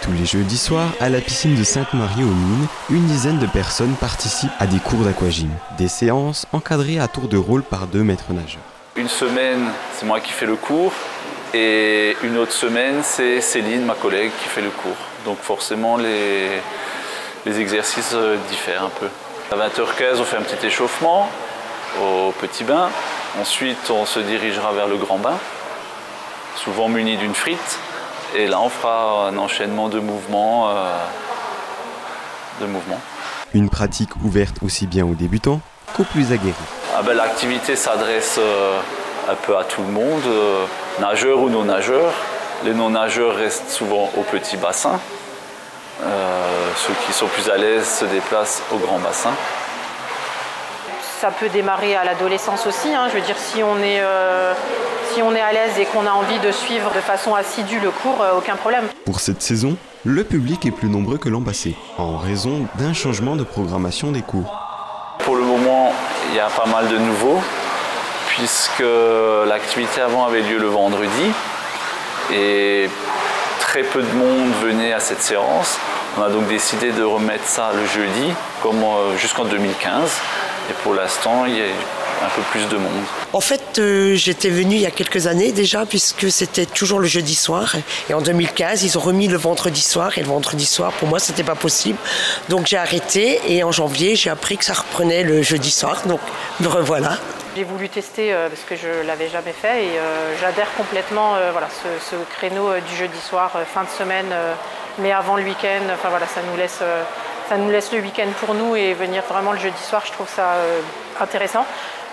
Tous les jeudis soirs, à la piscine de Sainte-Marie-aux-Mines, une dizaine de personnes participent à des cours d'aquagym. Des séances encadrées à tour de rôle par 2 maîtres nageurs. Une semaine, c'est moi qui fais le cours. Et une autre semaine, c'est Céline, ma collègue, qui fait le cours. Donc forcément, les exercices diffèrent un peu. À 20h15, on fait un petit échauffement au petit bain. Ensuite, on se dirigera vers le grand bain, souvent muni d'une frite. Et là, on fera un enchaînement de mouvements. Une pratique ouverte aussi bien aux débutants qu'aux plus aguerris. L'activité s'adresse un peu à tout le monde, nageurs ou non-nageurs. Les non-nageurs restent souvent au petit bassin. Ceux qui sont plus à l'aise se déplacent au grand bassin. Ça peut démarrer à l'adolescence aussi. Je veux dire, si on est à l'aise et qu'on a envie de suivre de façon assidue le cours, aucun problème. Pour cette saison, le public est plus nombreux que l'an passé, en raison d'un changement de programmation des cours. Pour le moment, il y a pas mal de nouveaux, puisque l'activité avant avait lieu le vendredi et très peu de monde venait à cette séance. On a donc décidé de remettre ça le jeudi, comme jusqu'en 2015. Et pour l'instant, il y a un peu plus de monde. En fait, j'étais venue il y a quelques années déjà, puisque c'était toujours le jeudi soir. Et en 2015, ils ont remis le vendredi soir. Et le vendredi soir, pour moi, c'était pas possible. Donc j'ai arrêté. Et en janvier, j'ai appris que ça reprenait le jeudi soir. Donc me revoilà. J'ai voulu tester parce que je ne l'avais jamais fait. Et j'adhère complètement ce créneau du jeudi soir, fin de semaine, mais avant le week-end. Enfin voilà, ça nous laisse le week-end pour nous et venir vraiment le jeudi soir, je trouve ça intéressant.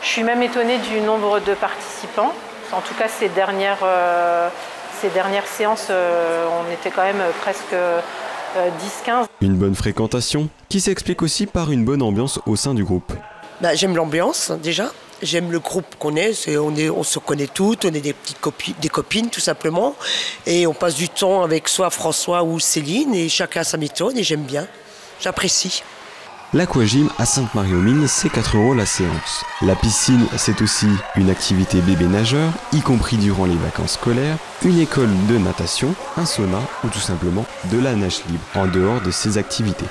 Je suis même étonnée du nombre de participants. En tout cas, ces dernières séances, on était quand même presque 10-15. Une bonne fréquentation qui s'explique aussi par une bonne ambiance au sein du groupe. J'aime l'ambiance déjà. J'aime le groupe qu'on est. On se connaît toutes, on est des copines tout simplement. Et on passe du temps avec soit François ou Céline et chacun a sa méthode et j'aime bien. J'apprécie. L'aquagym à Sainte-Marie-aux-Mines, c'est 4 € la séance. La piscine, c'est aussi une activité bébé nageur, y compris durant les vacances scolaires, une école de natation, un sauna ou tout simplement de la nage libre en dehors de ces activités.